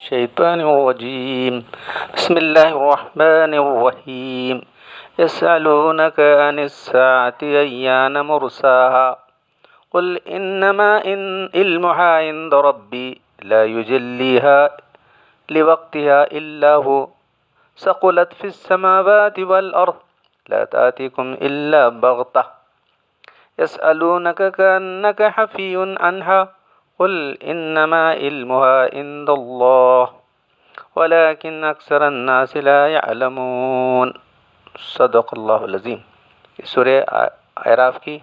الشيطان الرجيم بسم الله الرحمن الرحيم يسألونك عن الساعة أيان مرساها قل إنما علمها عند ربي لا يجليها لوقتها إلا هو ثقلت في السماوات والأرض لا تأتيكم إلا بغتة يسألونك كأنك حفي عنها قل إنما علمها عند الله ولكن أكثر الناس لا يعلمون صدق اللہ العظیم۔ سورہ اعراف کی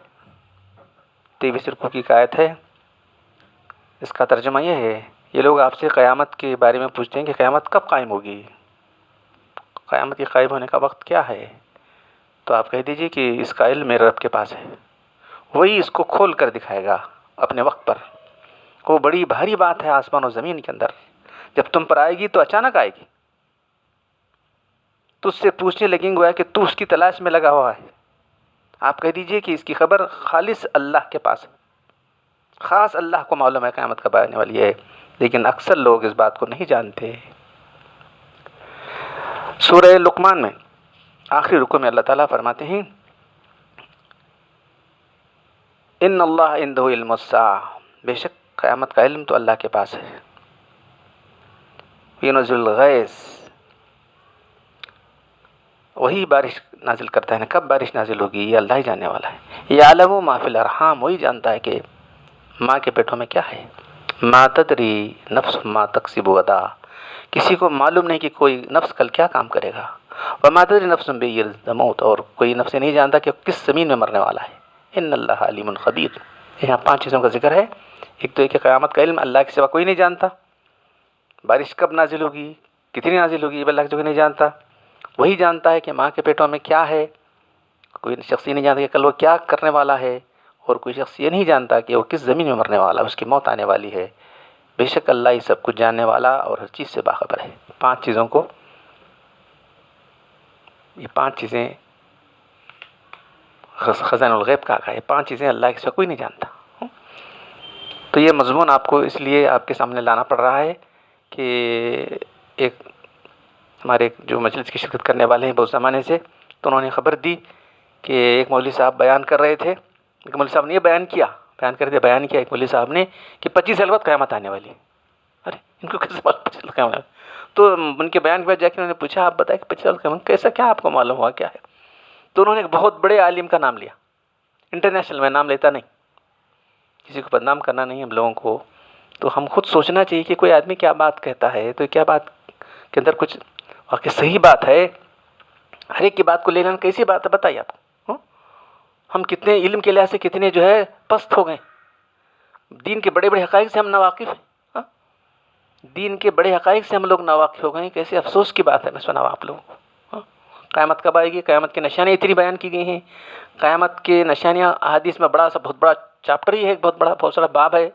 23 رکوع کی آیت ہے۔ اس کا ترجمہ یہ ہے، یہ لوگ آپ سے قیامت کے بارے میں پوچھتے ہیں کہ قیامت کب قائم ہوگی، قیامت کے قائم ہونے کا وقت کیا ہے؟ تو آپ کہہ دیجئے کہ اس کا علم میرے رب کے پاس ہے، وہی اس کو کھول کر دکھائے گا اپنے وقت پر۔ وہ بڑی بھاری بات ہے آسمان و زمین کے اندر، جب تم پر آئے گی تو اچانک آئے گی، تو اس سے پوچھنے لگیں گے کہ تو اس کی تلاش میں لگا ہوا ہے۔ آپ کہہ دیجئے کہ اس کی خبر خالص اللہ کے پاس ہے، خاص اللہ کو معلوم ہے قیامت کب آنے والی ہے، لیکن اکثر لوگ اس بات کو نہیں جانتے۔ سورہ لقمان میں آخری رکوع میں اللہ تعالیٰ فرماتے ہیں ان اللہ عنده علم الساعہ، بے شک قیامت کا علم تو اللہ کے پاس ہے۔ ينزل الغیث، وہی بارش نازل کرتا ہے، کب بارش نازل ہوگی یہ اللہ ہی جاننے والا ہے۔ یعلم ما فی الارحام، وہی جانتا ہے کہ ماں کے پیٹوں میں کیا ہے۔ ما تدری نفس ما تکسب غدا، کسی کو معلوم نہیں کہ کوئی نفس کل کیا کام کرے گا۔ وما تدری نفس بأی ارض تموت، اور کوئی نفس نہیں جانتا کہ کس زمین میں مرنے والا ہے۔ ان اللہ علیم خبیر، یہاں 5 چیزوں کا ذکر ہے۔ ایک تو یہ کہ قیامت کا علم اللہ کے سوا کوئی نہیں جانتا، بارش کب نازل ہوگی، کتنی نازل ہوگی یہ اللہ کے سوا کوئی نہیں جانتا۔ وہی جانتا ہے کہ ماں کے پیٹوں میں کیا ہے، کوئی شخص یہ نہیں جانتا کہ کل وہ کیا کرنے والا ہے، اور کوئی شخص یہ نہیں جانتا کہ وہ کس زمین میں مرنے والا ہے، اس کی موت آنے والی ہے۔ بے شک اللہ ہی سب کچھ جاننے والا اور ہر چیز سے باخبر ہے۔ 5 چیزوں کو، یہ 5 چیزیں خزائن الغیب کہا گیا ہے، 5 چیزیں اللہ کے سوا کوئی نہیں جانتا۔ تو یہ مضمون آپ کو اس لیے آپ کے سامنے لانا پڑ رہا ہے کہ ایک ہمارے جو مجلس کی شرکت کرنے والے ہیں بہت زمانے سے، تو انہوں نے خبر دی کہ ایک مولوی صاحب بیان کر رہے تھے، ایک مولوی صاحب نے یہ بیان کیا ایک مولوی صاحب نے کہ 25 سال بعد قیامت آنے والی ہے۔ ارے ان کو کیسے معلوم 25 سال قیامت؟ تو ان کے بیان کے بعد جا کے انہوں نے پوچھا آپ بتائیں کہ 25 سال قیامت کیسا، کیا آپ کو معلوم ہوا کیا ہے؟ تو انہوں نے ایک بہت بڑے عالم کا نام لیا، انٹرنیشنل، میں نام لیتا نہیں، کسی کو بدنام کرنا نہیں ہم لوگوں کو، تو ہم خود سوچنا چاہیے کہ کوئی آدمی کیا بات کہتا ہے تو کیا بات کے اندر کچھ واقعی صحیح بات ہے۔ ہر ایک کی بات کو لے لینا کیسی بات ہے بتائیے آپ کو؟ ہم کتنے علم کے لحاظ سے کتنے جو ہے پست ہو گئے، دین کے بڑے بڑے حقائق سے ہم ناواقف ہیں، دین کے بڑے حقائق سے ہم لوگ ناواقف ہو گئے ہیں، کیسے افسوس کی بات ہے۔ میں سنا آپ لوگوں کو قیامت کب آئے گی، قیامت کی نشانیاں اتنی بیان کی گئی ہیں، قیامت کے نشانیاں احادیث میں بہت بڑا چیپٹر ہی ہے، بہت سارا باب ہے۔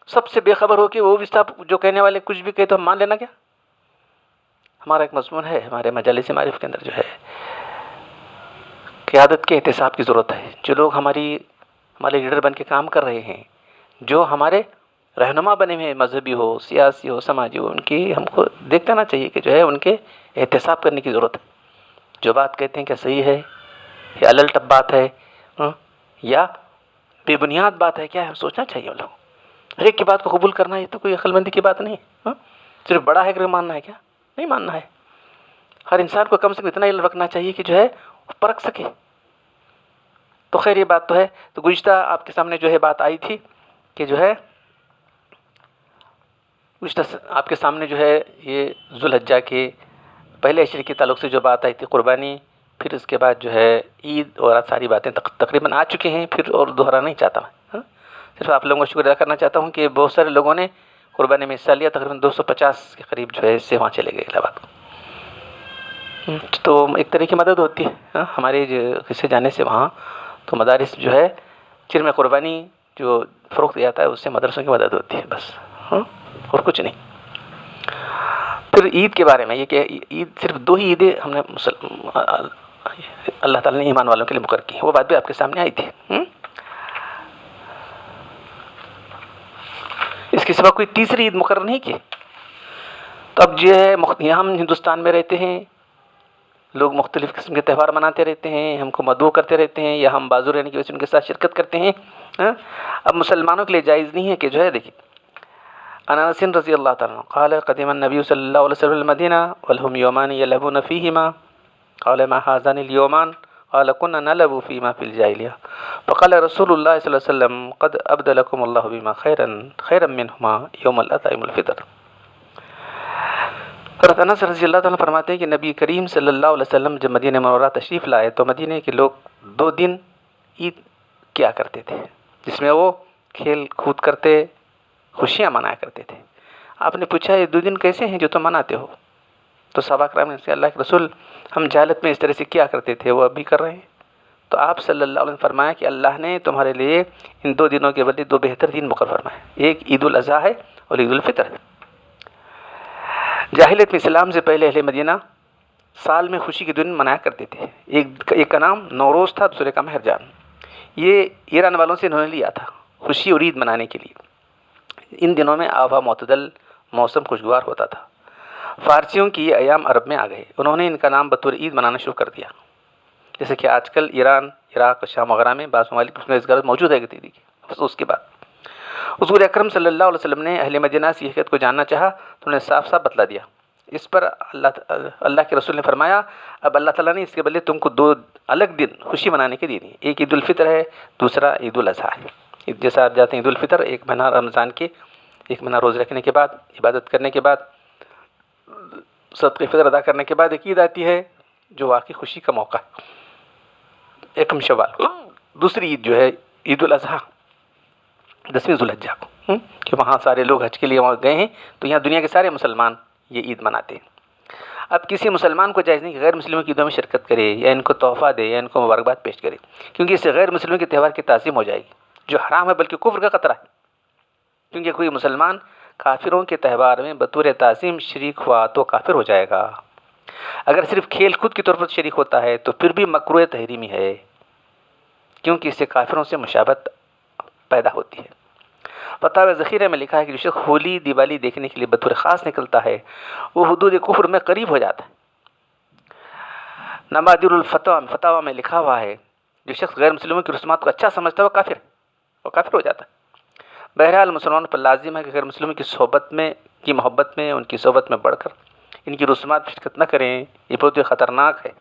سب سے بے خبر ہو کہ وہ بھی صاحب جو کہنے والے کچھ بھی کہے تو ہم مان لینا کیا؟ ہمارا ایک مضمون ہے ہمارے مجالس معارف کے اندر جو ہے قیادت کے احتساب کی ضرورت ہے۔ جو لوگ ہمارے لیڈر بن کے کام کر رہے ہیں، جو ہمارے رہنما بنے ہوئے ہیں، مذہبی ہو، سیاسی ہو، سماجی ہو، ان کی ہم کو دیکھ لینا چاہیے کہ جو ہے ان کے احتساب کرنے کی ضرورت ہے۔ جو بات کہتے ہیں کیا صحیح ہے یا الل ٹپ بات ہے یا بے بنیاد بات ہے، کیا ہے سوچنا چاہیے ہم لوگ۔ ہر ایک کی بات کو قبول کرنا یہ تو کوئی عقل مندی کی بات نہیں ہے۔ صرف بڑا ہے کہ ماننا ہے، کیا نہیں ماننا ہے؟ ہر انسان کو کم سے کم اتنا علم رکھنا چاہیے کہ جو ہے پرکھ سکے۔ تو خیر یہ بات تو ہے۔ تو گزشتہ آپ کے سامنے جو ہے بات آئی تھی کہ جو ہے گزشتہ آپ کے سامنے جو ہے یہ ذوالحجہ کے پہلے عشرے کے تعلق سے جو بات آئی تھی قربانی، پھر اس کے بعد جو ہے عید اور ساری باتیں تقریباً آ چکے ہیں، پھر اور دوہرانا نہیں چاہتا میں۔ صرف آپ لوگوں کا شکر ادا کرنا چاہتا ہوں کہ بہت سارے لوگوں نے قربانی میں حصہ لیا، تقریباً 250 کے قریب جو ہے اس سے وہاں چلے گئے الہ آباد۔ تو ایک طرح کی مدد ہوتی ہے ہمارے حصے جانے سے وہاں، تو مدارس جو ہے چرم قربانی جو فروخت کیا جاتا ہے اس سے مدرسوں کی مدد ہوتی ہے بس، اور کچھ نہیں۔ پھر عید کے بارے میں یہ کہ عید صرف 2 ہی عیدیں ہم نے اللہ تعالیٰ نے ایمان والوں کے لیے مقرر کی، وہ بات بھی آپ کے سامنے آئی تھی۔ اس کے سوا کوئی تیسری عید مقرر نہیں کی۔ تو اب جو ہے یہاں ہم ہندوستان میں رہتے ہیں، لوگ مختلف قسم کے تہوار مناتے رہتے ہیں، ہم کو مدعو کرتے رہتے ہیں، یا ہم بازو رہنے کی وجہ سے ان کے ساتھ شرکت کرتے ہیں. اب مسلمانوں کے لیے جائز نہیں ہے کہ جو ہے دیکھیے، انس رضی اللہ تعالیٰ عنہ قال قدم النبی صلی اللہ علیہ وسلم المدینہ ولهم یومان یلعبون فیہما قال ما هذان اليومان قال كنا نلعب فيما في الجاهلیہ فقال رسول اللہ صلی اللہ علیہ وسلم قد ابدلکم اللہ بما خیرا منہما یوم الاضحی یوم الفطر. حضرت انس رضی اللہ تعالیٰ فرماتے ہیں کہ نبی کریم صلی اللہ علیہ وسلم جب مدینہ منورہ تشریف لائے تو مدینہ کے لوگ 2 دن عید کیا کرتے تھے، جس میں وہ کھیل کود کرتے، خوشیاں منایا کرتے تھے. آپ نے پوچھا یہ 2 دن کیسے ہیں جو تم مناتے ہو؟ تو صحابہ کرام نے سے اللہ کے رسول ہم جہالت میں اس طرح سے کیا کرتے تھے وہ اب بھی کر رہے ہیں. تو آپ صلی اللہ علیہ وسلم نے فرمایا کہ اللہ نے تمہارے لیے ان 2 دنوں کے بدلے 2 بہتر دن مقرر فرمائے، ایک عید الاضحیٰ ہے اور عید الفطر ہے. جاہلیت میں اسلام سے پہلے اہل مدینہ سال میں خوشی کے دن منایا کرتے تھے. ایک کا نام نوروز تھا، دوسرے کا مہرجان. یہ ایران والوں سے انہوں نے لیا تھا خوشی اور عید منانے کے لیے. ان دنوں میں آب و ہوا معتدل، موسم خوشگوار ہوتا تھا. فارسیوں کی یہ ایام عرب میں آ گئے، انہوں نے ان کا نام بطور عید منانا شروع کر دیا. جیسے کہ آج کل ایران، عراق، شام وغیرہ میں بعض ممالک اس میں اس غرض موجود ہے کہ اس کے بعد حضور اکرم صلی اللہ علیہ وسلم نے اہل مدینہ سے حقیقت کو جاننا چاہا تو انہوں نے صاف صاف بتلا دیا. اس پر اللہ کے رسول نے فرمایا اب اللہ تعالیٰ نے اس کے بدلے تم کو 2 الگ دن خوشی منانے کے دیے ہیں، ایک عید الفطر ہے، دوسرا عید الاضحیٰ ہے. جیسا آپ جاتے ہیں عید الفطر 1 مہینہ رمضان کے 1 مہینہ روزے رکھنے کے بعد، عبادت کرنے کے بعد، صدقہ فطر ادا کرنے کے بعد ایک عید آتی ہے جو واقعی خوشی کا موقع ہے، 1 شوال. دوسری عید جو ہے عید الاضحیٰ 10ویں ذوالحجہ کو، کہ وہاں سارے لوگ حج کے لیے وہاں گئے ہیں تو یہاں دنیا کے سارے مسلمان یہ عید مناتے ہیں. اب کسی مسلمان کو جائز نہیں کہ غیر مسلموں کی عیدوں میں شرکت کرے یا ان کو تحفہ دے یا ان کو مبارکباد پیش کرے، کیونکہ اس سے غیر مسلموں کے تہوار کی تعظیم ہو جائے گی جو حرام ہے، بلکہ کفر کا خطرہ ہے. کیونکہ کوئی مسلمان کافروں کے تہوار میں بطور تعظیم شریک ہوا تو کافر ہو جائے گا. اگر صرف کھیل کود کے طور پر شریک ہوتا ہے تو پھر بھی مکروہ تحریمی ہے، کیونکہ اس سے کافروں سے مشابہت پیدا ہوتی ہے. فتاوی ذخیرہ میں لکھا ہے کہ جو شخص ہولی دیوالی دیکھنے کے لیے بطور خاص نکلتا ہے وہ حدود کفر میں قریب ہو جاتا ہے. نمادر الفتاوی میں لکھا ہوا ہے جو شخص غیر مسلموں کی رسومات کو اچھا سمجھتا ہے وہ کافر ہو جاتا ہے. بہرحال مسلمانوں پر لازم ہے کہ غیر مسلموں کی محبت میں ان کی صحبت میں بڑھ کر ان کی رسومات پر شرکت نہ کریں. یہ بہت ہی خطرناک ہے.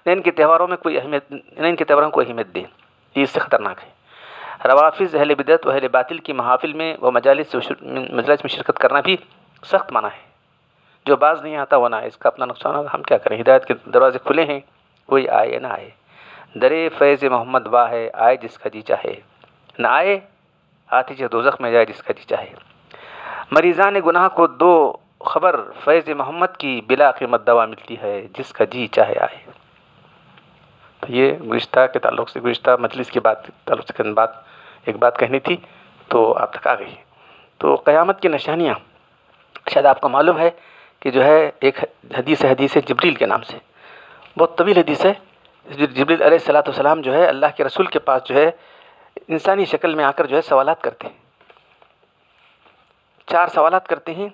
نہ ان کے تہواروں کو کوئی اہمیت دیں، یہ اس سے خطرناک ہے. روافظ، اہل بدعت و اہل باطل کی محافل میں و مجالس میں شرکت کرنا بھی سخت منع ہے. جو باز نہیں آتا وہ نہ آئے، اس کا اپنا نقصان ہوگا. ہم کیا کریں، ہدایت کے دروازے کھلے ہیں، کوئی آئے یا نہ آئے. درے فیض محمد واہ ہے، آئے جس کا جی چاہے، نہ آئے آتش دوزخ میں جائے جس کا جی چاہے. مریضان گناہ کو 2 خبر فیض محمد کی بلا قیمت دوا ملتی ہے، جس کا جی چاہے آئے. تو یہ گزشتہ کے تعلق سے، گزشتہ مجلس کی تعلق سے ایک بات کہنی تھی تو آپ تک آ گئی. تو قیامت کی نشانیاں شاید آپ کو معلوم ہے کہ جو ہے ایک حدیث ہے جبریل کے نام سے، بہت طویل حدیث ہے. جبریل علیہ الصلوۃ والسلام جو ہے اللہ کے رسول کے پاس جو ہے انسانی شکل میں آ کر جو ہے سوالات کرتے ہیں. 4 سوالات کرتے ہیں.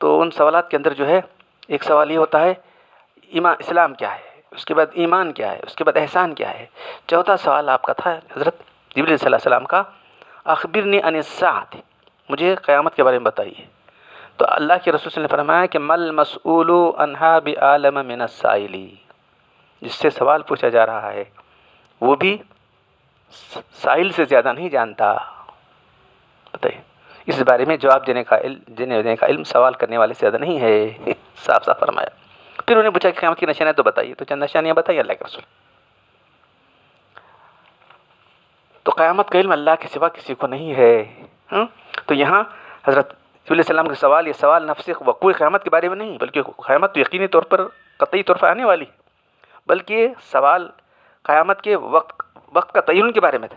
تو ان سوالات کے اندر جو ہے ایک سوال یہ ہوتا ہے اسلام کیا ہے، اس کے بعد ایمان کیا ہے، اس کے بعد احسان کیا ہے. چوتھا سوال آپ کا تھا حضرت جبریل صلی اللہ علیہ وسلم کا، اخبرنی عن الساعۃ، مجھے قیامت کے بارے میں بتائیے. تو اللہ کے رسول صلی اللہ علیہ وسلم نے فرمایا کہ مل مسئول عنہا بعالم من السائل، جس سے سوال پوچھا جا رہا ہے وہ بھی سائل سے زیادہ نہیں جانتا. بتائیے، اس بارے میں جواب دینے کا علم سوال کرنے والے سے زیادہ نہیں ہے. صاف صاف فرمایا. پھر انہوں نے پوچھا کہ قیامت کی نشانیاں تو بتائیے، تو چند نشانیاں بتائیے اللہ کے رسول. تو قیامت کا علم اللہ کے سوا کسی کو نہیں ہے. تو یہاں حضرت صلی اللہ علیہ وسلم کا یہ سوال نفس وقوع قیامت کے بارے میں نہیں، بلکہ قیامت تو یقینی طور پر قطعی طور پر آنے والی، بلکہ سوال قیامت کے وقت کا تعین کے بارے میں تھا.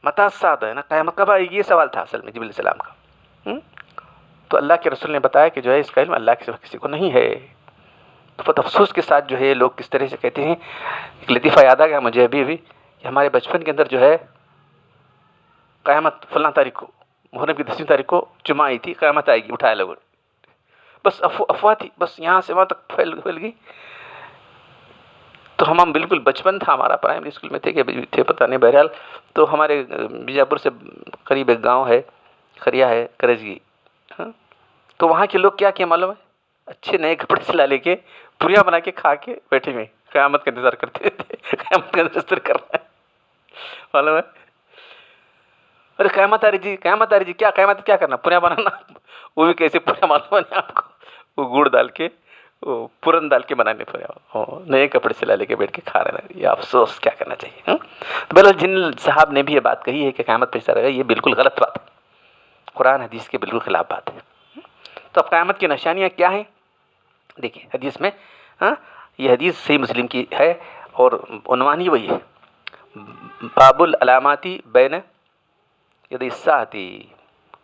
متى الساعة ہے نا، قیامت کب آئے گی، یہ سوال تھا اصل میں جبریل علیہ السلام کا. تو اللہ کے رسول نے بتایا کہ جو ہے اس کا علم اللہ کے سوا کسی کو نہیں ہے. تو بہت افسوس کے ساتھ جو ہے لوگ کس طرح سے کہتے ہیں. ایک لطیفہ یاد آ گیا مجھے ابھی کہ ہمارے بچپن کے اندر جو ہے قیامت فلاں تاریخ کو، محرم کی 10ویں تاریخ کو جمعہ آئی تھی، قیامت آئے گی، اٹھایا لوگوں نے. بس افواہ تھی، بس یہاں سے وہاں تک پھیل گئی. تو ہم بالکل بچپن تھا ہمارا، پرائمری اسکول میں تھے پتہ نہیں. بہرحال تو ہمارے بیجاپور سے قریب ایک گاؤں ہے کھریا ہے کرجگی، تو وہاں کے لوگ کیا معلوم ہے، اچھے نئے کپڑے سلا لے کے پوریا بنا کے کھا کے بیٹھے ہوئے قیامت کا انتظار کرتے تھے. قیامت کا انتظار کر رہا ہے معلوم ہے. ارے قیامت آ رہی جی، قیامت آ رہی جی. کیا قیامت کیا کرنا، پوریا بنانا. وہ بھی کیسے پوریا معلوم ہے آپ کو، وہ گڑ ڈال کے، وہ پورن ڈال کے بنانے پوریا، نئے کپڑے سلا لے کے بیٹھ کے کھا رہے ہیں. یہ افسوس، کیا کرنا چاہیے. تو بہرحال جن صاحب نے بھی یہ بات کہی ہے کہ قیامت پیش آئے گا، یہ بالکل غلط بات ہے، قرآن حدیث کے بالکل خلاف بات ہے. تو اب قیامت کی نشانیاں کیا ہیں؟ دیکھیے حدیث میں، یہ حدیث صحیح مسلم کی ہے اور عنوان ہی وہی ہے، باب العلاماتی بین ید الساعتی،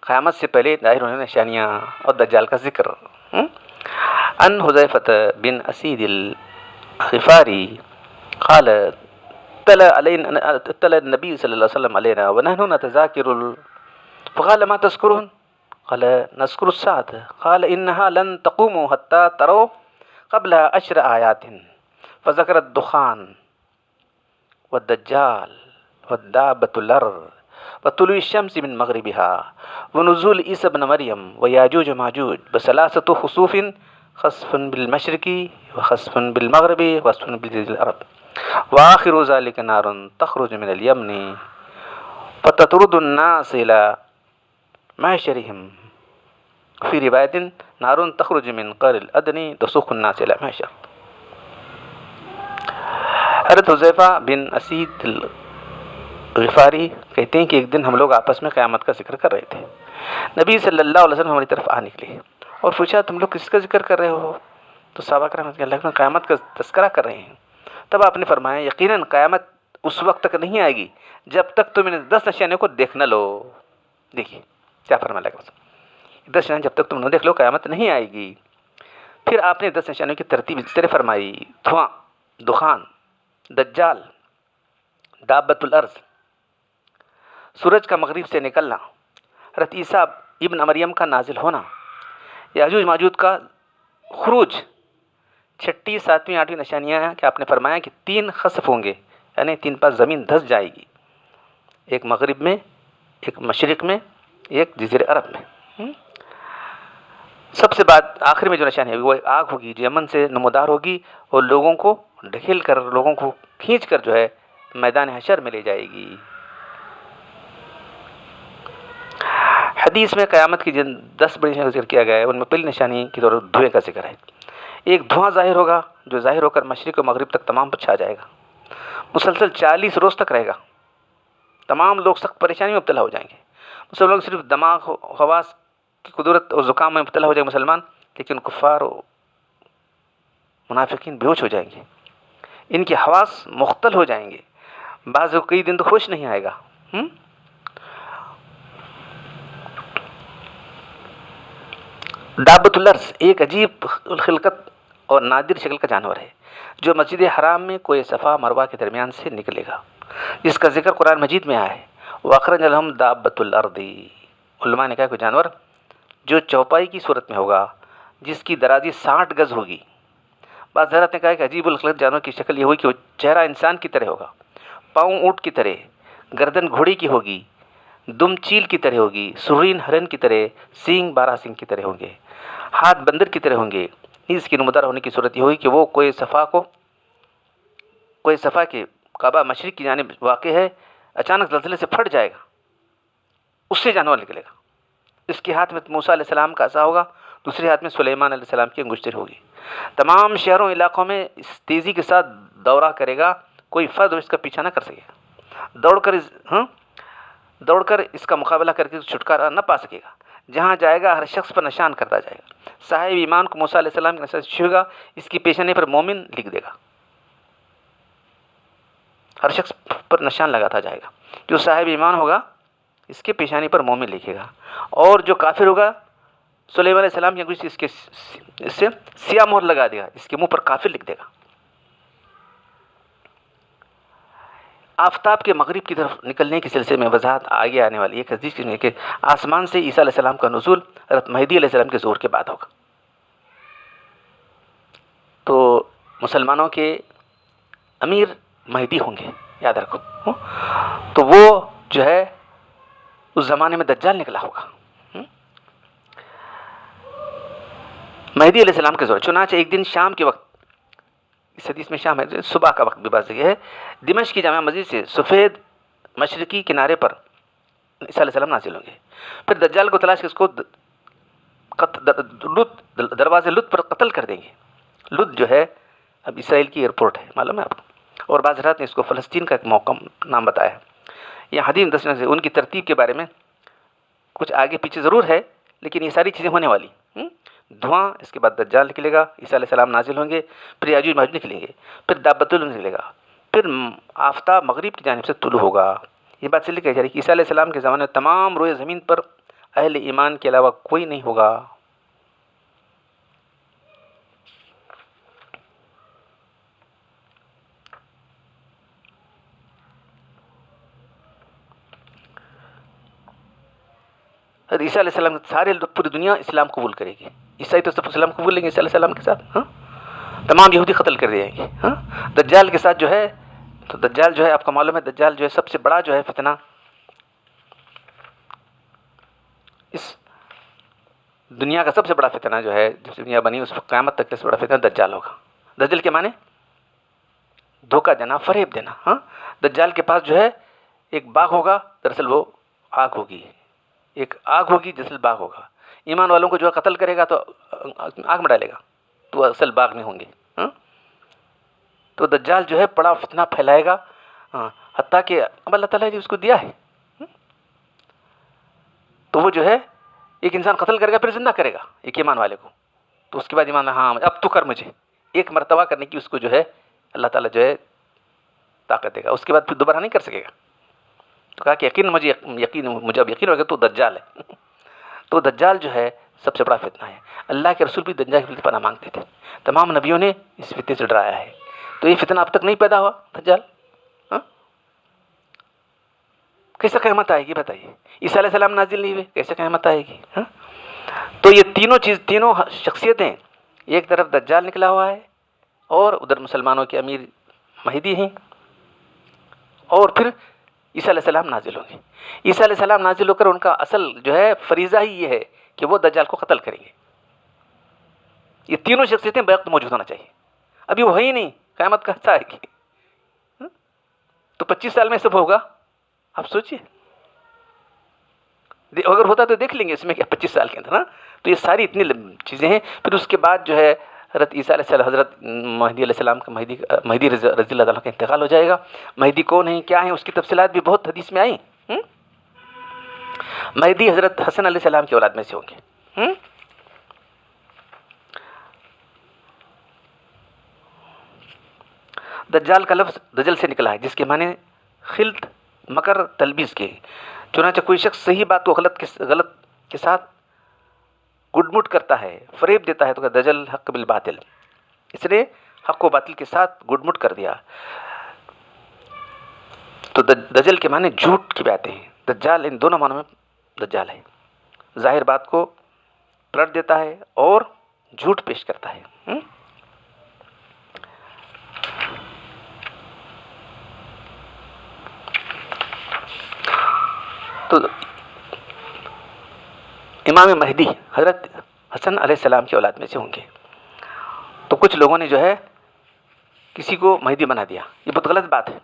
قیامت سے پہلے ظاہر ہونے نشانیاں اور دجال کا ذکر. ان حذیفۃ بن اسید الغفاری قال طلع النبی صلی اللہ علیہ وسلم علینا ونحن نتذاکر فقال ما تذکرون قال نذكر الساعة قال إنها لن تقوم حتى تروا قبلها 10 آيات فذكر الدخان والدجال والدابة الأرض وطلوع الشمس من مغربها ونزول عيسى ابن مريم وياجوج وماجوج بثلاثة خسوف، خسف بالمشرق وخسف بالمغرب وخسف بالجزيرة العرب وآخر ذلك نار تخرج من اليمن فتطرد الناس إلى معشرهم فی روایت نار تخرج من قعر الادنی تسوق الناس الی المحشر. حضرت حذیفہ بن اسید الغفاری کہتے ہیں کہ ایک دن ہم لوگ آپس میں قیامت کا ذکر کر رہے تھے. نبی صلی اللہ علیہ وسلم ہماری طرف آ نکلے اور پوچھا تم لوگ کس کا ذکر کر رہے ہو؟ تو صحابہ کرام اللہ قیامت کا تذکرہ کر رہے ہیں. تب آپ نے فرمایا یقیناً قیامت اس وقت تک نہیں آئے گی جب تک تم ان 10 نشانیوں کو دیکھ نہ لو. دیکھیے کیا فرمایا لگا، 10 نشانیاں جب تک تم نہ دیکھ لو قیامت نہیں آئے گی. پھر آپ نے 10 نشانیوں کی ترتیب اس طرح فرمائی: دھواں، دخان، دجال، دابۃ الارض، سورج کا مغرب سے نکلنا، حضرت عیسیٰ ابن مریم کا نازل ہونا، یاجوج ماجوج کا خروج. 6، 7، 8 نشانیاں ہیں کہ آپ نے فرمایا کہ 3 خسف ہوں گے، یعنی 3 پاس زمین دھس جائے گی، ایک مغرب میں، ایک مشرق میں، ایک جزیرہ عرب میں. سب سے بعد آخر میں جو نشانی ہے وہ آگ ہوگی جو یمن سے نمودار ہوگی اور لوگوں کو ڈھکیل کر، لوگوں کو کھینچ کر جو ہے میدان حشر میں لے جائے گی. حدیث میں قیامت کی جن 10 بڑی نشانیوں کا ذکر کیا گیا ہے ان میں پہلی نشانی کی طور دھوئے کا ذکر ہے. ایک دھواں ظاہر ہوگا جو ظاہر ہو کر مشرق و مغرب تک تمام پر چھا جائے گا، مسلسل 40 روز تک رہے گا. تمام لوگ سخت پریشانی میں مبتلا ہو جائیں گے. مسلم لوگ صرف دماغ، حواس کی قدرت اور زکام میں مبتلا ہو جائے مسلمان، لیکن کفار و منافقین بے ہوش ہو جائیں گے. ان کے حواس مختل ہو جائیں گے، بعض کئی دن تو ہوش نہیں آئے گا. دابۃ الارض ایک عجیب خلقت اور نادر شکل کا جانور ہے جو مسجد حرام میں کوئی صفا مروہ کے درمیان سے نکلے گا، جس کا ذکر قرآن مجید میں آیا ہے. وَأَخْرَجَ لَهُمْ دَابَّةُ الْأَرْضِ. علماء نے کہا کوئی جانور جو چوپائی کی صورت میں ہوگا، جس کی درازی 60 گز ہوگی. بعض حضرات نے کہا کہ عجیب الخلقت جانور کی شکل یہ ہوگی کہ وہ چہرہ انسان کی طرح ہوگا، پاؤں اونٹ کی طرح، گردن گھوڑی کی ہوگی، دم چیل کی طرح ہوگی، سرین ہرن کی طرح، سینگ 12 سینگ کی طرح ہوں گے، ہاتھ بندر کی طرح ہوں گے. اس کی نمودار ہونے کی صورت یہ ہوگی کہ وہ کوئی صفا کے کعبہ مشرق کی جانب واقع ہے، اچانک زلزلے سے پھٹ جائے گا، اس سے جانور نکلے گا. اس کے ہاتھ میں موسیٰ علیہ السلام کا عصا ہوگا، دوسرے ہاتھ میں سلیمان علیہ السلام کی انگشتر ہوگی. تمام شہروں علاقوں میں اس تیزی کے ساتھ دورہ کرے گا، کوئی فرد اس کا پیچھا نہ کر سکے گا، دوڑ کر اس کا مقابلہ کر کے چھٹکارا نہ پا سکے گا. جہاں جائے گا ہر شخص پر نشان کرتا جائے گا. صاحب ایمان کو موسیٰ علیہ السلام کے نشان چھوئے گا، اس کی پیشانی پر مومن لکھ دے گا. ہر شخص پر نشان لگاتا جائے گا. جو صاحب ایمان ہوگا اس کے پیشانی پر مومن لکھے گا، اور جو کافر ہوگا سلیمان علیہ السلام کی انگشت اس سے سیاہ مہر لگا دے گا، اس کے منہ پر کافر لکھ دے گا. آفتاب کے مغرب کی طرف نکلنے کے سلسلے میں وضاحت آگے آنے والی ایک حدیث ہے کہ آسمان سے عیسیٰ علیہ السلام کا نزول حضرت مہدی علیہ السلام کے ظہور کے بعد ہوگا. تو مسلمانوں کے امیر مہدی ہوں گے، یاد رکھو. تو وہ جو ہے اس زمانے میں دجال نکلا ہوگا. مہدی علیہ السلام کے زور. چنانچہ ایک دن شام کے وقت، اس حدیث میں شام ہے، صبح کا وقت بھی بعض جگہ ہے، دمشق کی جامع مسجد سے سفید مشرقی کنارے پر عیسیٰ علیہ السلام نازل ہوں گے. پھر دجال کو تلاش کر اس کو دروازے لط پر قتل کر دیں گے. لط جو ہے اب اسرائیل کی ایئرپورٹ ہے، معلوم ہے آپ کو. اور بعض حضرات نے اس کو فلسطین کا ایک موقع نام بتایا ہے. یہ حدیث دسنے سے ان کی ترتیب کے بارے میں کچھ آگے پیچھے ضرور ہے، لیکن یہ ساری چیزیں ہونے والی. دھواں، اس کے بعد دجال نکلے گا، عیسیٰ علیہ السلام نازل ہوں گے، پھر یاجوج ماجوج نکلیں گے، پھر دابۃ الارض نکلے گا، پھر آفتاب مغرب کی جانب سے طلوع ہوگا. یہ بات اس لیے کہی جا رہی ہے کہ عیسیٰ علیہ السلام کے زمانے میں تمام روئے زمین پر اہل ایمان کے علاوہ کوئی نہیں ہوگا. عیسیٰ علیہ السلام سارے پوری دنیا اسلام قبول کرے گی. عیسائی تو سب اسلام قبول لیں گے عیسیٰ علیہ السلام کے ساتھ. تمام یہودی قتل کر دیے جائیں گے. دجال کے ساتھ جو ہے، تو دجال جو ہے آپ کو معلوم ہے، دجال جو ہے سب سے بڑا جو ہے فتنہ اس دنیا کا سب سے بڑا فتنہ جو ہے، جب سے دنیا بنی اس وقت قیامت تک سے بڑا فتنہ دجال ہوگا. دجال کے معنی دھوکہ دینا، فریب دینا. دجال کے پاس جو ہے ایک باغ ہوگا، دراصل وہ آگ ہوگی. ایک آگ ہوگی جیسے باغ ہوگا. ایمان والوں کو جو ہے قتل کرے گا تو آگ میں ڈالے گا، تو وہ اصل باغ میں ہوں گے. تو دجال جو ہے بڑا فتنہ پھیلائے گا، حتیٰ کہ اب اللہ تعالیٰ نے اس کو دیا ہے. تو وہ جو ہے ایک انسان قتل کرے گا، پھر زندہ کرے گا ایک ایمان والے کو. تو اس کے بعد ایمان، ہاں اب تو کر، مجھے ایک مرتبہ کرنے کی اس کو جو ہے اللہ تعالیٰ جو ہے طاقت دے گا. اس کے بعد پھر دوبارہ نہیں کر سکے گا. تو کہا کہ مجھے اب یقین ہو گیا تو دجال ہے. تو دجال جو ہے سب سے بڑا فتنہ ہے. اللہ کے رسول بھی دجال کی پناہ مانگتے تھے. تمام نبیوں نے اس فتنے سے ڈرایا ہے. تو یہ فتنہ اب تک نہیں پیدا ہوا دجال. کیسے قیامت آئے گی بتائیے؟ عیسیٰ علیہ السلام نازل نہیں ہوئے، کیسے قیامت آئے گی؟ تو یہ تینوں شخصیتیں، ایک طرف دجال نکلا ہوا ہے، اور ادھر مسلمانوں کے امیر مہدی ہیں، اور پھر عیسیٰ علیہ السلام نازل ہوں گے. عیسیٰ علیہ السلام نازل ہو کر ان کا اصل جو ہے فریضہ ہی یہ ہے کہ وہ دجال کو قتل کریں گے. یہ تینوں شخصیتیں بیک موجود ہونا چاہیے. ابھی وہ ہے ہی نہیں، قیامت کہاں سے آئے گی؟ تو 25 سال میں سب ہوگا. آپ سوچئے، اگر ہوتا تو دیکھ لیں گے اس میں کیا 25 سال کے اندر. تو یہ ساری اتنی چیزیں ہیں. پھر اس کے بعد جو ہے حضرت عیسیٰ علیہ السلام، حضرت مہدی علیہ السلام کا مہدی رضی اللہ تعالیٰ کا انتقال ہو جائے گا. مہدی کون ہیں، کیا ہیں، اس کی تفصیلات بھی بہت حدیث میں آئیں. مہدی حضرت حسن علیہ السلام کی اولاد میں سے ہوں گے. دجال کا لفظ دجل سے نکلا ہے، جس کے معنی خلط، مکر، تلبیس کے. چنانچہ کوئی شخص صحیح بات کو غلط کے ساتھ گڈ مٹ کرتا ہے، فریب دیتا ہے، تو دجل حق بالباطل. اس نے حق و باطل کے ساتھ گڈ مٹ کر دیا. تو دجل کے معنی جھوٹ کی باتیں ہیں. دجال ان دونوں معنوں میں دجال ہے. ظاہر بات کو پلٹ دیتا ہے اور جھوٹ پیش کرتا ہے. تو امام مہدی حضرت حسن علیہ السلام کی اولاد میں سے ہوں گے. تو کچھ لوگوں نے جو ہے کسی کو مہدی بنا دیا. یہ بہت غلط بات ہے.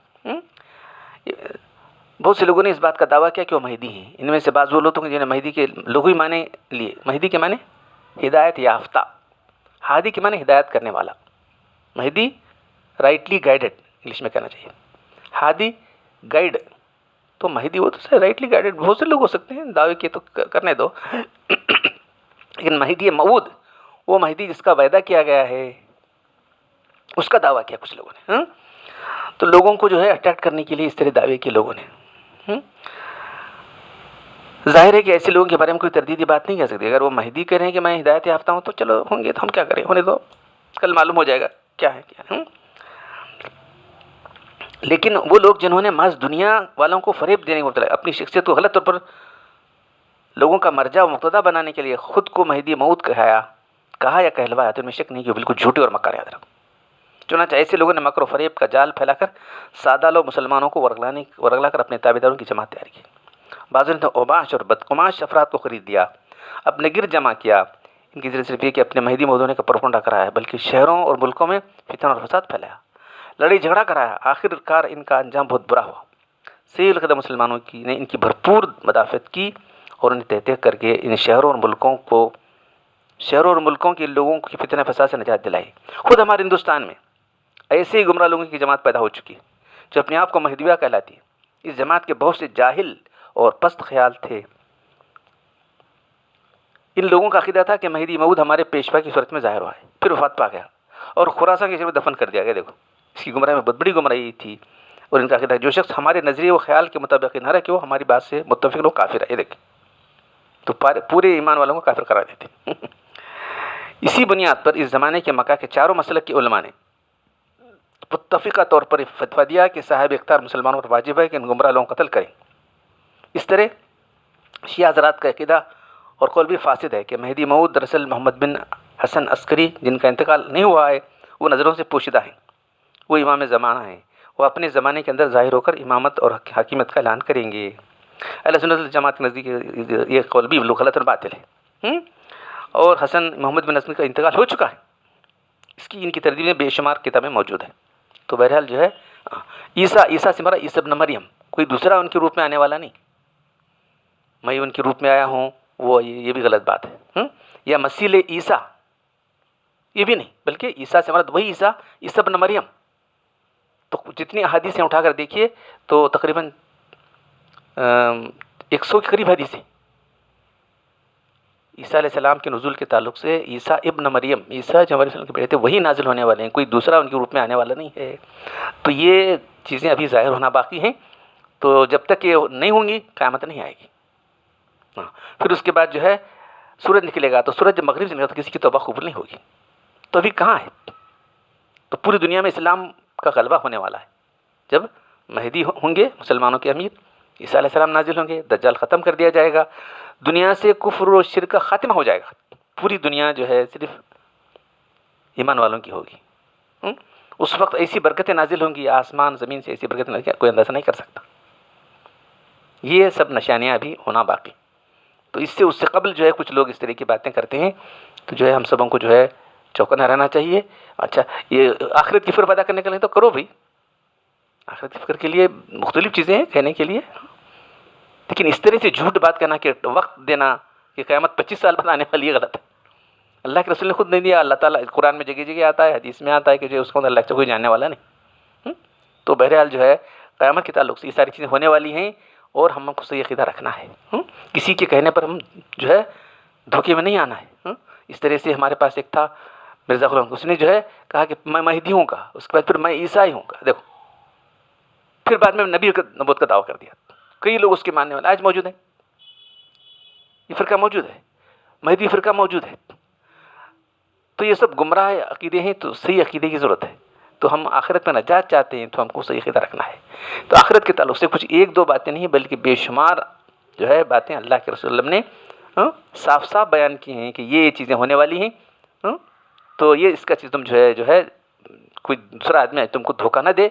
بہت سے لوگوں نے اس بات کا دعویٰ کیا کہ وہ مہدی ہیں. ان میں سے بعض وہ لوگ ہیں جنہوں نے مہدی کے لغوی معنی لیے. مہدی کے معنی ہدایت یافتہ، ہادی کے معنی ہدایت کرنے والا. مہدی رائٹلی گائیڈڈ انگلش میں کہنا چاہیے. ہادی گائیڈ. تو مہدی وہ تو رائٹلی گائیڈڈ بہت سے لوگ ہو سکتے ہیں، دعوے کیے تو کرنے دو. لیکن مہدی موعود، وہ مہدی جس کا وعدہ کیا گیا ہے، اس کا دعویٰ کیا کچھ لوگوں نے. تو لوگوں کو جو ہے اٹریکٹ کرنے کے لیے اس طرح دعوے کیے لوگوں نے. ظاہر ہے کہ ایسے لوگوں کے بارے میں کوئی تردیدی بات نہیں کہہ سکتی. اگر وہ مہدی کہہ رہے ہیں کہ میں ہدایت یافتہ ہوں، تو چلو ہوں گے، تو ہم کیا کریں، ہونے دو، کل معلوم ہو جائے گا کیا ہے کیا. لیکن وہ لوگ جنہوں نے محض دنیا والوں کو فریب دینے کو مبتلا، اپنی شخصیت کو غلط طور پر لوگوں کا مرجع و مقتدا بنانے کے لیے خود کو مہدی موعود کہا یا کہلوایا، تو ان میں شک نہیں کہ وہ بالکل جھوٹے اور مکار. یاد رکھو. چنانچہ ایسے لوگوں نے مکر و فریب کا جال پھیلا کر سادہ لوگ مسلمانوں کو ورگلا کر اپنے تابعداروں کی جماعت تیار کی۔ بعضوں نے اوباش اور بدقماش افراد کو خرید لیا، اپنے گرد جمع کیا۔ ان کی ذریعے صرف یہ کہ اپنے مہدی مود ہونے کا پروپگنڈا کرایا، بلکہ شہروں اور ملکوں میں فتنہ اور فساد پھیلایا، لڑائی جھگڑا کرایا۔ آخر کار ان کا انجام بہت برا ہوا۔ صحیح القدم مسلمانوں کی نے ان کی بھرپور مدافعت کی اور انہیں تحقیق کر کے ان شہروں اور ملکوں کے لوگوں کی فتنہ فساد سے نجات دلائی۔ خود ہمارے ہندوستان میں ایسے ہی گمراہ لوگوں کی جماعت پیدا ہو چکی ہے جو اپنے آپ کو مہدویہ کہلاتی ہے۔ اس جماعت کے بہت سے جاہل اور پست خیال تھے۔ ان لوگوں کا عقیدہ تھا کہ مہدی موعود ہمارے پیشوا کی صورت میں ظاہر ہوا ہے، پھر وفات پا گیا اور خراسان کے شہر میں دفن کر دیا گیا۔ دیکھو اس کی گمراہی میں بہت بڑی گمراہی تھی، اور ان کا عقیدہ جو شخص ہمارے نظریے و خیال کے مطابق نہ رہے کہ وہ ہماری بات سے متفق لوگ کافر ہے۔ یہ دیکھیں تو پورے ایمان والوں کو کافر قرار دیتے۔ اسی بنیاد پر اس زمانے کے مکہ کے چاروں مسلک کے علماء نے متفقہ طور پر فتویٰ دیا کہ صاحب اختیار مسلمانوں پر واجب ہے کہ ان گمراہ لوگوں کو قتل کریں۔ اس طرح شیعہ حضرات کا عقیدہ اور قول بھی فاسد ہے کہ مہدی موعود دراصل محمد بن حسن عسکری جن کا انتقال نہیں ہوا ہے، وہ نظروں سے پوشیدہ ہیں، وہ امام زمانہ ہیں، وہ اپنے زمانے کے اندر ظاہر ہو کر امامت اور حاکمیت کا اعلان کریں گے۔ اہل سنت جماعت کے نزدیک یہ قول بھی غلط اور باطل ہے، اور حسن محمد بن حسن کا انتقال ہو چکا ہے۔ اس کی ان کی تردید میں بے شمار کتابیں موجود ہیں۔ تو بہرحال جو ہے عیسیٰ سے مراد عیسیٰ ابن مریم، کوئی دوسرا ان کے روپ میں آنے والا نہیں، میں ان کے روپ میں آیا ہوں، وہ یہ بھی غلط بات ہے۔ یا مسیح عیسیٰ، یہ بھی نہیں، بلکہ عیسیٰ سے مراد وہی عیسیٰ ابن مریم۔ تو جتنی احادیثیں اٹھا کر دیکھیے تو تقریباً 100 کے قریب حدیثیں عیسیٰ علیہ السلام کے نزول کے تعلق سے عیسیٰ ابن مریم، عیسیٰ جو ہمارے کے بیٹے تھے وہی نازل ہونے والے ہیں، کوئی دوسرا ان کے روپ میں آنے والا نہیں ہے۔ تو یہ چیزیں ابھی ظاہر ہونا باقی ہیں، تو جب تک یہ نہیں ہوں گی قیامت نہیں آئے گی۔ پھر اس کے بعد جو ہے سورج نکلے گا، تو سورج جب مغرب سے نکلے گا تو کسی کی توبہ قبول نہیں ہوگی۔ تو ابھی کہاں ہے؟ تو پوری دنیا میں اسلام کا غلبہ ہونے والا ہے جب مہدی ہوں گے، مسلمانوں کے امیر عیسیٰ علیہ السلام نازل ہوں گے، دجال ختم کر دیا جائے گا، دنیا سے کفر و شرک کا خاتمہ ہو جائے گا، پوری دنیا جو ہے صرف ایمان والوں کی ہوگی۔ اس وقت ایسی برکتیں نازل ہوں گی، آسمان زمین سے ایسی برکتیں نازل کوئی اندازہ نہیں کر سکتا۔ یہ سب نشانیاں ابھی ہونا باقی۔ تو اس سے قبل جو ہے کچھ لوگ اس طرح کی باتیں کرتے ہیں، تو جو ہے ہم سبوں کو جو ہے چوکنا رہنا چاہیے۔ اچھا، یہ آخرت کی فکر پیدا کرنے کے لیے تو کرو بھائی، آخرت کی فکر کے لیے مختلف چیزیں ہیں کہنے کے لیے، لیکن اس طرح سے جھوٹ بات کرنا کہ وقت دینا کہ قیامت 25 سال بعد آنے والی ہے، غلط ہے۔ اللہ کے رسول نے خود نہیں دیا، اللہ تعالیٰ قرآن میں جگہ جگہ آتا ہے، حدیث میں آتا ہے کہ جو اس کو اللہ سے کوئی جاننے والا نہیں۔ تو بہرحال جو ہے قیامت کے تعلق سے یہ ساری چیزیں ہونے والی ہیں، اور ہم کو صحیح عقیدہ رکھنا ہے۔ کسی کے کہنے پر ہم جو ہے دھوکے میں نہیں آنا ہے۔ اس طرح سے ہمارے پاس ایک تھا مرزا غلام، اس نے جو ہے کہا کہ میں مہدی ہوں گا، اس کے بعد پھر میں عیسائی ہوں گا۔ دیکھو پھر بعد میں نبی نبوت کا دعویٰ کر دیا۔ کئی لوگ اس کے ماننے والے آج موجود ہیں، یہ فرقہ موجود ہے، مہدی فرقہ موجود ہے۔ تو یہ سب گمراہ عقیدے ہیں، تو صحیح عقیدے کی ضرورت ہے۔ تو ہم آخرت میں نجات چاہتے ہیں تو ہم کو صحیح عقیدہ رکھنا ہے۔ تو آخرت کے تعلق سے کچھ ایک دو باتیں نہیں بلکہ بے شمار جو ہے باتیں اللہ کے رسول اللہ نے صاف صاف بیان کی ہیں کہ یہ چیزیں ہونے والی ہیں۔ تو یہ اس کا چیز تم جو ہے کوئی دوسرا آدمی تم کو دھوکہ نہ دے،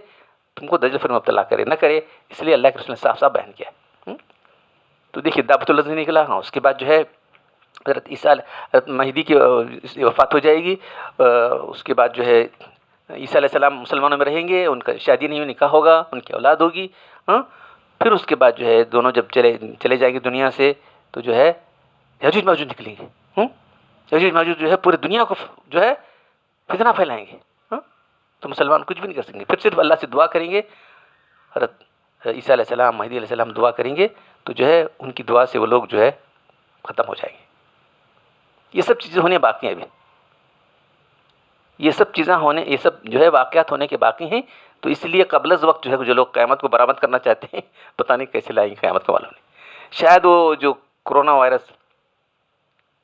تم کو دجل فر مبتلا کرے نہ کرے، اس لیے اللہ کے رسول نے صاف صاف بیان کیا ہے۔ تو دیکھیے دعوت اللہ سے نکلا، اس کے بعد جو ہے حضرت عیسیٰ مہدی کی وفات ہو جائے گی، اس کے بعد جو ہے عیسیٰ علیہ السلام مسلمانوں میں رہیں گے، ان کا شادی نہیں ہوئی، نکاح ہوگا، ان کی اولاد ہوگی۔ پھر اس کے بعد جو ہے دونوں جب چلے جائیں گے دنیا سے، تو جو ہے یاجوج ماجوج نکلیں گے۔ یاجوج ماجوج جو ہے پوری دنیا کو جو ہے فتنہ پھیلائیں گے، تو مسلمان کچھ بھی نہیں کر سکیں گے۔ پھر صرف اللہ سے دعا کریں گے، حضرت عیسیٰ علیہ السلام مہدی علیہ السلام دعا کریں گے، تو جو ہے ان کی دعا سے وہ لوگ جو ہے ختم ہو جائیں گے۔ یہ سب چیزیں ہونے باقی ہیں ابھی، یہ سب چیزیں ہونے، یہ سب جو ہے واقعات ہونے کے باقی ہیں۔ تو اس لیے قبل از وقت جو ہے جو لوگ قیامت کو برآمد کرنا چاہتے ہیں، پتہ نہیں کیسے لائیں گے قیامت کو، معلوم نہیں۔ شاید وہ جو کرونا وائرس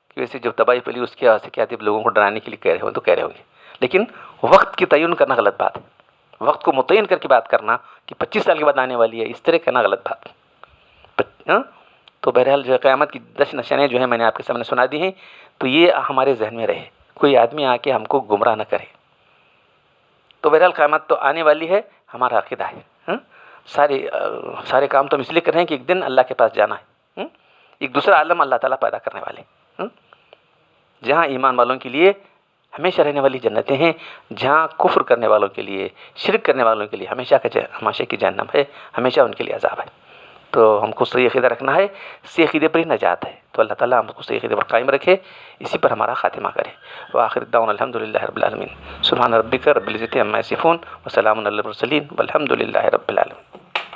کی وجہ سے جو تباہی پھیلی اس کی وجہ سے کیا تھی، لوگوں کو ڈرانے کے لیے کہہ رہے ہوں تو کہہ رہے ہوں گے، لیکن وقت کی تعین کرنا غلط بات ہے۔ وقت کو متعین کر کے بات کرنا کہ 25 سال کے بعد آنے والی ہے، اس طرح کہنا غلط بات ہے۔ تو بہرحال جو ہے قیامت کی 10 نشانیاں جو ہیں میں نے آپ کے سامنے سنا دی ہیں، تو یہ ہمارے ذہن میں رہے، کوئی آدمی آ کے ہم کو گمراہ نہ کرے۔ تو بہرحال قیامت تو آنے والی ہے، ہمارا عقیدہ ہے، سارے کام تو ہم اس لیے کر رہے ہیں کہ ایک دن اللہ کے پاس جانا ہے، ایک دوسرا عالم اللہ تعالیٰ پیدا کرنے والے، جہاں ایمان والوں کے لیے ہمیشہ رہنے والی جنتیں ہیں، جہاں کفر کرنے والوں کے لیے، شرک کرنے والوں کے لیے ہمیشہ کی جہنم ہے، ہمیشہ ان کے لیے عذاب ہے۔ تو ہم کو صحیح عقیدہ رکھنا ہے، صحیح عقیدے پر ہی نجات ہے۔ تو اللہ تعالیٰ ہم کو صحیح عقیدے پر قائم رکھے، اسی پر ہمارا خاتمہ کرے۔ وآخر دعوانا الحمد للہ رب العالمین۔ سبحان ربک رب العزۃ عما یصفون وسلام علی المرسلین والحمد للہ رب العالمین۔